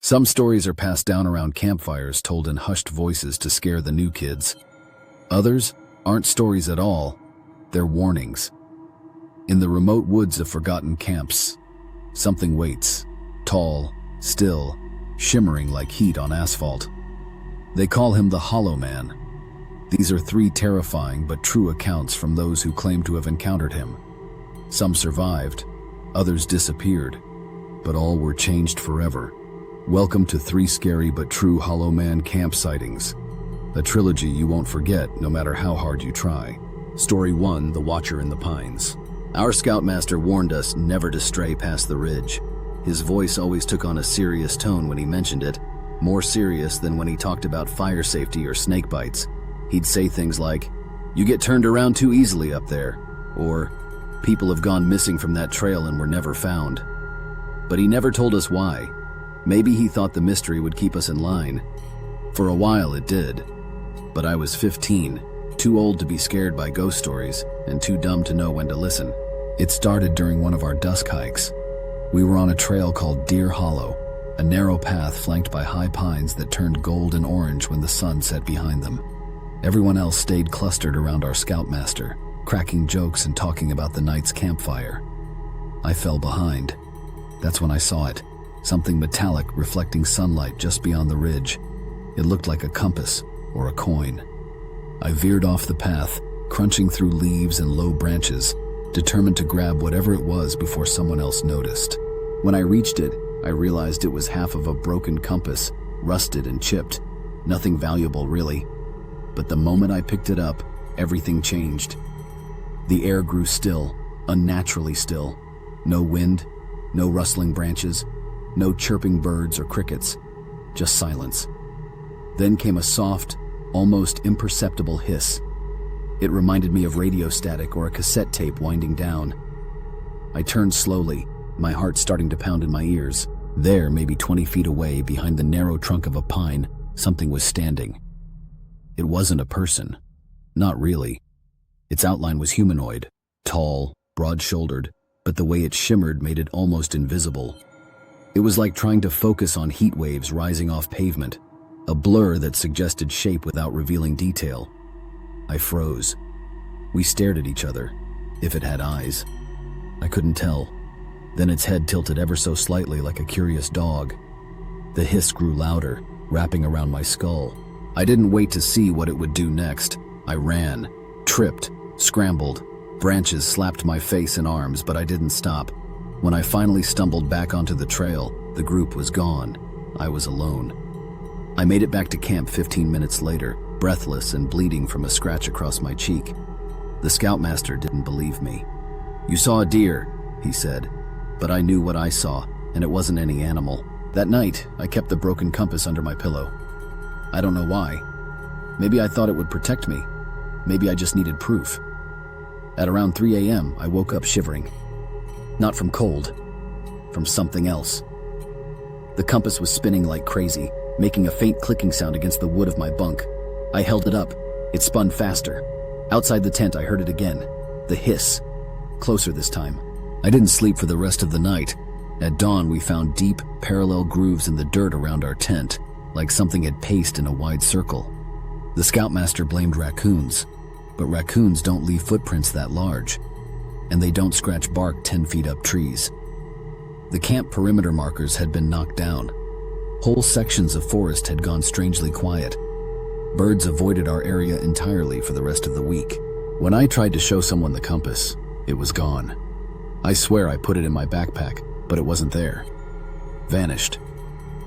Some stories are passed down around campfires, told in hushed voices to scare the new kids. Others aren't stories at all, they're warnings. In the remote woods of forgotten camps, something waits, tall, still, shimmering like heat on asphalt. They call him the Hollow Man. These are 3 terrifying but true accounts from those who claim to have encountered him. Some survived, others disappeared, but all were changed forever. Welcome to 3 scary but true Hollow Man camp sightings, a trilogy you won't forget no matter how hard you try. Story 1: The Watcher in the Pines. Our scoutmaster warned us never to stray past the ridge. His voice always took on a serious tone when he mentioned it, more serious than when he talked about fire safety or snake bites. He'd say things like, "You get turned around too easily up there," or "People have gone missing from that trail and were never found." But he never told us why. Maybe he thought the mystery would keep us in line. For a while it did. But I was 15, too old to be scared by ghost stories, and too dumb to know when to listen. It started during one of our dusk hikes. We were on a trail called Deer Hollow, a narrow path flanked by high pines that turned gold and orange when the sun set behind them. Everyone else stayed clustered around our scoutmaster, cracking jokes and talking about the night's campfire. I fell behind. That's when I saw it. Something metallic reflecting sunlight just beyond the ridge. It looked like a compass or a coin. I veered off the path, crunching through leaves and low branches, determined to grab whatever it was before someone else noticed. When I reached it, I realized it was half of a broken compass, rusted and chipped. Nothing valuable, really. But the moment I picked it up, everything changed. The air grew still, unnaturally still. No wind, no rustling branches, no chirping birds or crickets, just silence. Then came a soft, almost imperceptible hiss. It reminded me of radio static or a cassette tape winding down. I turned slowly, my heart starting to pound in my ears. There, maybe 20 feet away, behind the narrow trunk of a pine, something was standing. It wasn't a person. Not really. Its outline was humanoid, tall, broad-shouldered, but the way it shimmered made it almost invisible. It was like trying to focus on heat waves rising off pavement, a blur that suggested shape without revealing detail. I froze. We stared at each other, if it had eyes. I couldn't tell. Then its head tilted ever so slightly like a curious dog. The hiss grew louder, wrapping around my skull. I didn't wait to see what it would do next. I ran, tripped, scrambled. Branches slapped my face and arms, but I didn't stop. When I finally stumbled back onto the trail, the group was gone. I was alone. I made it back to camp 15 minutes later, breathless and bleeding from a scratch across my cheek. The scoutmaster didn't believe me. "You saw a deer," he said, but I knew what I saw, and it wasn't any animal. That night, I kept the broken compass under my pillow. I don't know why. Maybe I thought it would protect me. Maybe I just needed proof. At around 3 a.m., I woke up shivering. Not from cold, from something else. The compass was spinning like crazy, making a faint clicking sound against the wood of my bunk. I held it up. It spun faster. Outside the tent, I heard it again. The hiss. Closer this time. I didn't sleep for the rest of the night. At dawn, we found deep, parallel grooves in the dirt around our tent, like something had paced in a wide circle. The scoutmaster blamed raccoons, but raccoons don't leave footprints that large, and they don't scratch bark 10 feet up trees. The camp perimeter markers had been knocked down. Whole sections of forest had gone strangely quiet. Birds avoided our area entirely for the rest of the week. When I tried to show someone the compass, it was gone. I swear I put it in my backpack, but it wasn't there. Vanished.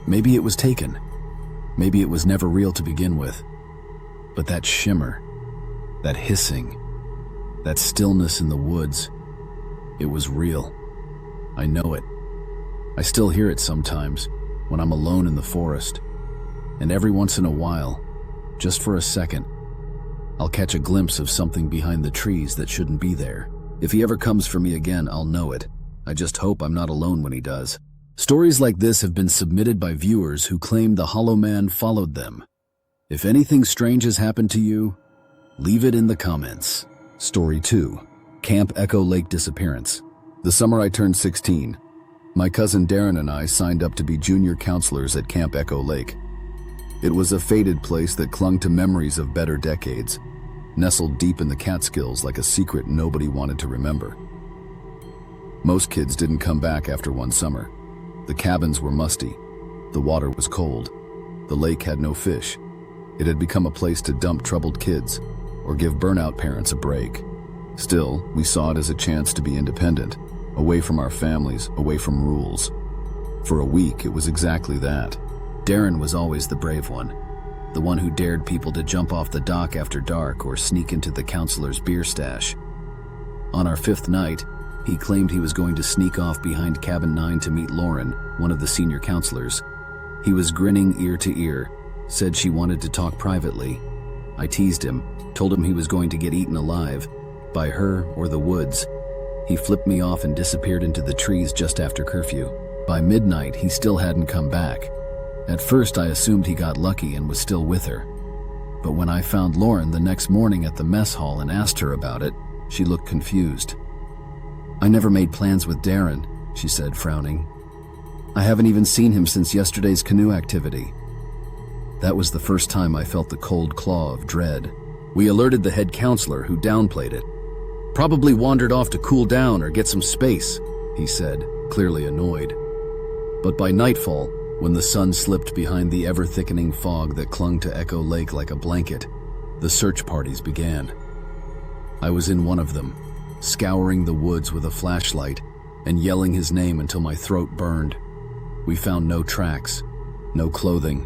Maybe it was taken. Maybe it was never real to begin with. But that shimmer, that hissing, that stillness in the woods, it was real. I know it. I still hear it sometimes when I'm alone in the forest. And every once in a while, just for a second, I'll catch a glimpse of something behind the trees that shouldn't be there. If he ever comes for me again, I'll know it. I just hope I'm not alone when he does. Stories like this have been submitted by viewers who claim the Hollow Man followed them. If anything strange has happened to you, leave it in the comments. Story 2. Camp Echo Lake Disappearance. The summer I turned 16, My cousin Darren and I signed up to be junior counselors at Camp Echo Lake. It was a faded place that clung to memories of better decades, nestled deep in the Catskills like a secret nobody wanted to remember. Most kids didn't come back after one summer. The cabins were musty, the water was cold, the lake had no fish. It had become a place to dump troubled kids or give burnout parents a break. Still, we saw it as a chance to be independent, away from our families, away from rules. For a week, it was exactly that. Darren was always the brave one, the one who dared people to jump off the dock after dark or sneak into the counselor's beer stash. On our 5th night, he claimed he was going to sneak off behind Cabin 9 to meet Lauren, one of the senior counselors. He was grinning ear to ear, said she wanted to talk privately. I teased him, told him he was going to get eaten alive, by her or the woods. He flipped me off and disappeared into the trees just after curfew. By midnight, he still hadn't come back. At first, I assumed he got lucky and was still with her. But when I found Lauren the next morning at the mess hall and asked her about it, she looked confused. "I never made plans with Darren," she said, frowning. "I haven't even seen him since yesterday's canoe activity." That was the first time I felt the cold claw of dread. We alerted the head counselor, who downplayed it. "Probably wandered off to cool down or get some space," he said, clearly annoyed. But by nightfall, when the sun slipped behind the ever-thickening fog that clung to Echo Lake like a blanket, the search parties began. I was in one of them, scouring the woods with a flashlight and yelling his name until my throat burned. We found no tracks, no clothing,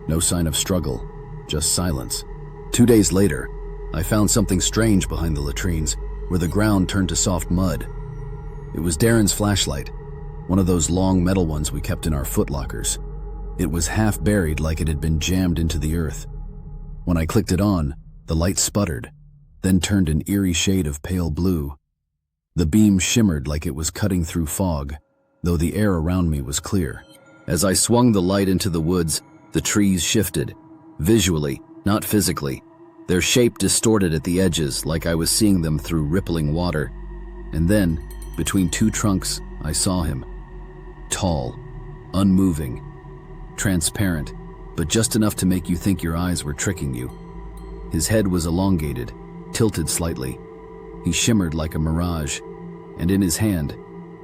no sign of struggle, just silence. 2 days later, I found something strange behind the latrines, where the ground turned to soft mud. It was Darren's flashlight, one of those long metal ones we kept in our footlockers. It was half buried like it had been jammed into the earth. When I clicked it on, the light sputtered, then turned an eerie shade of pale blue. The beam shimmered like it was cutting through fog, though the air around me was clear. As I swung the light into the woods, the trees shifted, visually, not physically. Their shape distorted at the edges like I was seeing them through rippling water. And then, between 2 trunks, I saw him. Tall, unmoving, transparent, but just enough to make you think your eyes were tricking you. His head was elongated, tilted slightly. He shimmered like a mirage, and in his hand,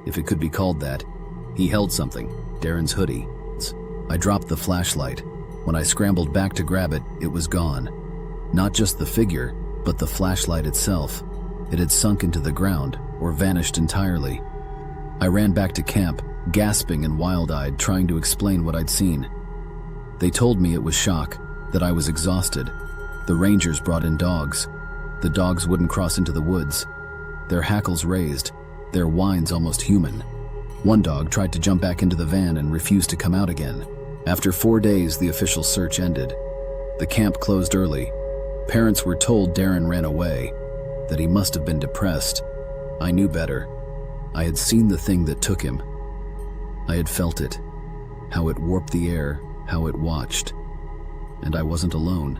if it could be called that, he held something, Darren's hoodie. I dropped the flashlight. When I scrambled back to grab it, it was gone. Not just the figure, but the flashlight itself. It had sunk into the ground, or vanished entirely. I ran back to camp, gasping and wild-eyed, trying to explain what I'd seen. They told me it was shock, that I was exhausted. The rangers brought in dogs. The dogs wouldn't cross into the woods. Their hackles raised, their whines almost human. One dog tried to jump back into the van and refused to come out again. After 4 days, the official search ended. The camp closed early. Parents were told Darren ran away, that he must have been depressed. I knew better. I had seen the thing that took him. I had felt it, how it warped the air, how it watched. And I wasn't alone.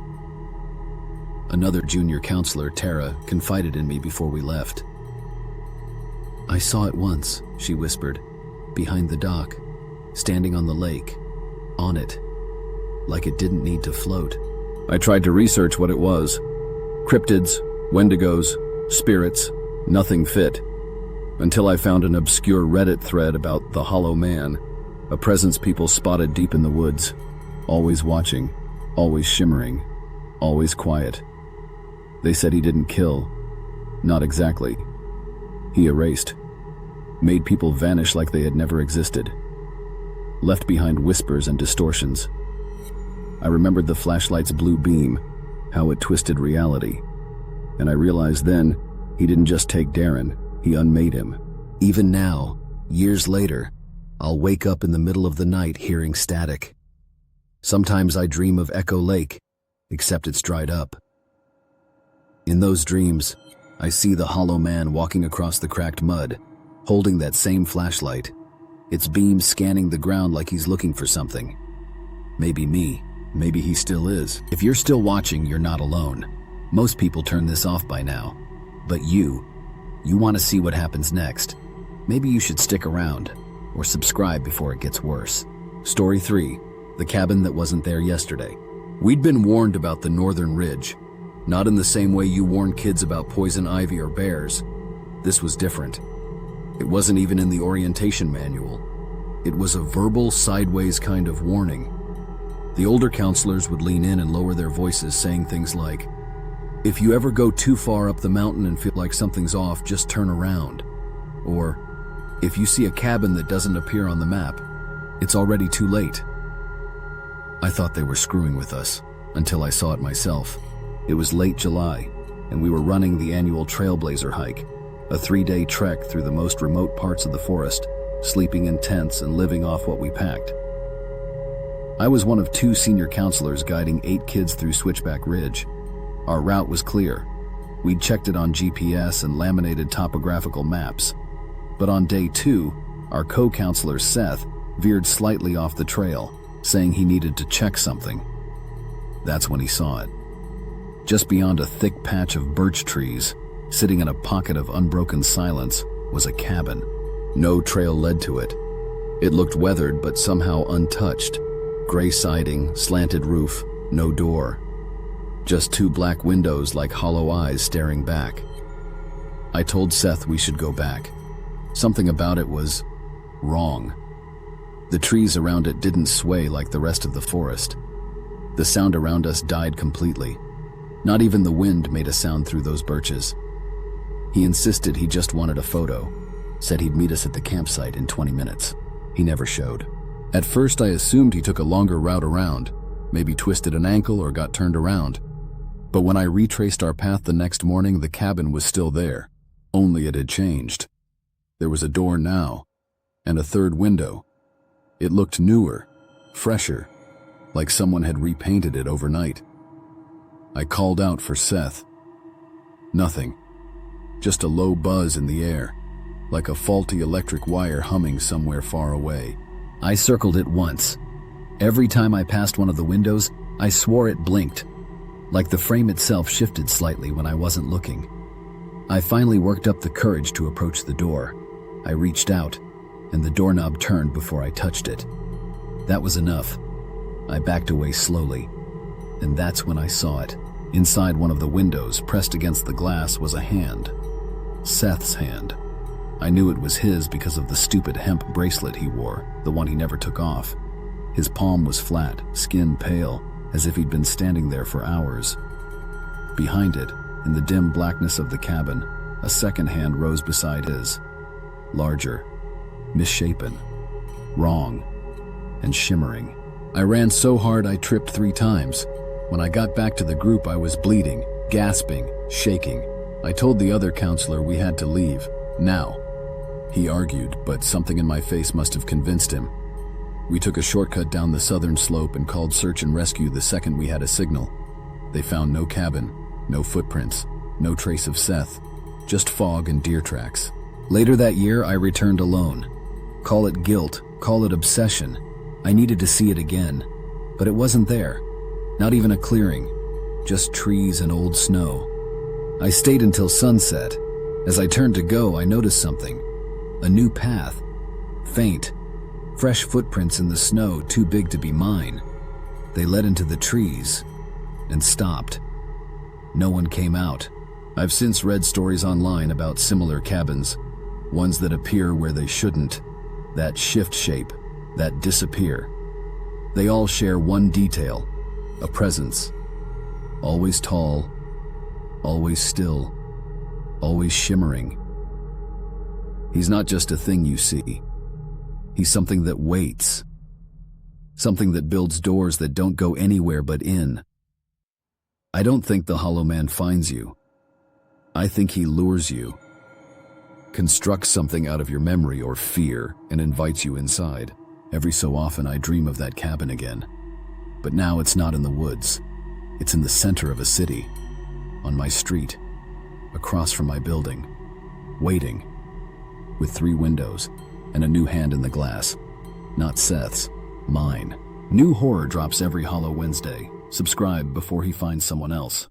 Another junior counselor, Tara, confided in me before we left. "I saw it once," she whispered, "behind the dock, standing on the lake, on it, like it didn't need to float." I tried to research what it was. Cryptids, wendigos, spirits, nothing fit. Until I found an obscure Reddit thread about the Hollow Man, a presence people spotted deep in the woods, always watching, always shimmering, always quiet. They said he didn't kill. Not exactly. He erased. Made people vanish like they had never existed. Left behind whispers and distortions. I remembered the flashlight's blue beam, how it twisted reality. And I realized then, he didn't just take Darren, he unmade him. Even now, years later, I'll wake up in the middle of the night hearing static. Sometimes I dream of Echo Lake, except it's dried up. In those dreams, I see the Hollow Man walking across the cracked mud, holding that same flashlight, its beam scanning the ground like he's looking for something. Maybe me, maybe he still is. If you're still watching, you're not alone. Most people turn this off by now. But you want to see what happens next. Maybe you should stick around, or subscribe before it gets worse. Story 3. The cabin that wasn't there yesterday. We'd been warned about the northern ridge. Not in the same way you warn kids about poison ivy or bears. This was different. It wasn't even in the orientation manual. It was a verbal, sideways kind of warning. The older counselors would lean in and lower their voices, saying things like, "If you ever go too far up the mountain and feel like something's off, just turn around." Or, "If you see a cabin that doesn't appear on the map, it's already too late." I thought they were screwing with us, until I saw it myself. It was late July, and we were running the annual Trailblazer hike, a 3-day trek through the most remote parts of the forest, sleeping in tents and living off what we packed. I was one of 2 senior counselors guiding 8 kids through Switchback Ridge. Our route was clear. We'd checked it on GPS and laminated topographical maps. But on day 2, our co-counselor Seth veered slightly off the trail, saying he needed to check something. That's when he saw it. Just beyond a thick patch of birch trees, sitting in a pocket of unbroken silence, was a cabin. No trail led to it. It looked weathered but somehow untouched. Gray siding, slanted roof, no door. Just 2 black windows like hollow eyes staring back. I told Seth we should go back. Something about it was wrong. The trees around it didn't sway like the rest of the forest. The sound around us died completely. Not even the wind made a sound through those birches. He insisted he just wanted a photo, said he'd meet us at the campsite in 20 minutes. He never showed. At first I assumed he took a longer route around, maybe twisted an ankle or got turned around. But when I retraced our path the next morning, the cabin was still there, only it had changed. There was a door now, and a 3rd window. It looked newer, fresher, like someone had repainted it overnight. I called out for Seth. Nothing. Just a low buzz in the air, like a faulty electric wire humming somewhere far away. I circled it once. Every time I passed one of the windows, I swore it blinked, like the frame itself shifted slightly when I wasn't looking. I finally worked up the courage to approach the door. I reached out, and the doorknob turned before I touched it. That was enough. I backed away slowly, and that's when I saw it. Inside one of the windows, pressed against the glass, was a hand. Seth's hand. I knew it was his because of the stupid hemp bracelet he wore, the one he never took off. His palm was flat, skin pale, as if he'd been standing there for hours. Behind it, in the dim blackness of the cabin, a second hand rose beside his. Larger, misshapen, wrong, and shimmering. I ran so hard I tripped 3 times. When I got back to the group, I was bleeding, gasping, shaking. I told the other counselor we had to leave, now. He argued, but something in my face must have convinced him. We took a shortcut down the southern slope and called search and rescue the second we had a signal. They found no cabin, no footprints, no trace of Seth, just fog and deer tracks. Later that year, I returned alone. Call it guilt, call it obsession. I needed to see it again, but it wasn't there. Not even a clearing, just trees and old snow. I stayed until sunset. As I turned to go, I noticed something. A new path. Faint, fresh footprints in the snow, too big to be mine. They led into the trees and stopped. No one came out. I've since read stories online about similar cabins, ones that appear where they shouldn't, that shift shape, that disappear. They all share one detail, a presence. Always tall, always still, always shimmering. He's not just a thing you see. He's something that waits. Something that builds doors that don't go anywhere but in. I don't think the Hollow Man finds you. I think he lures you. Constructs something out of your memory or fear and invites you inside. Every so often I dream of that cabin again. But now it's not in the woods. It's in the center of a city. On my street. Across from my building. Waiting. With 3 windows and a new hand in the glass. Not Seth's, mine. New horror drops every Hollow Wednesday. Subscribe before he finds someone else.